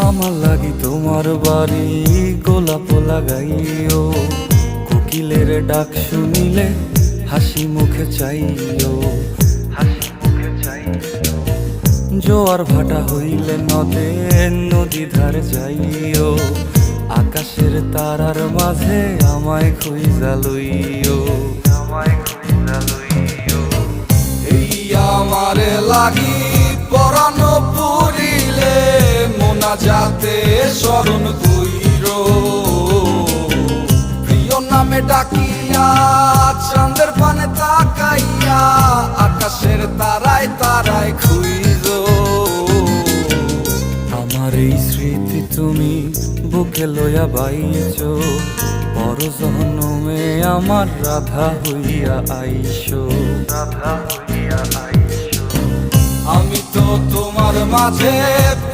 আমার লাগি তোমার বাড়ি গোলাপ লাগাইও, কোকিলের ডাক শুনিলে হাসি মুখে চাইও, হাসি মুখে চাইও। জোয়ার ভাটা হইলে নদে নদী ধারে যাইও, আকাশের তারার মাঝে আমায় খুঁজা লইও, আমায় খুঁজা লইও। এই আমারে লাগি পরানো পুরিলে মোনাজাতে স্মরণ কইরো, প্রিয় নামে ডাকিয়া চাঁদের পানে তাকাইয়া আকাশের তারায় তারায় খুইরো। আমার এই স্মৃতি তুমি বুকে লইয়া বাইছো, বড় জনমে আমার রাধা হইয়া আইসো, রাধা হইয়া আইসো। আমি তো তোমার মাঝে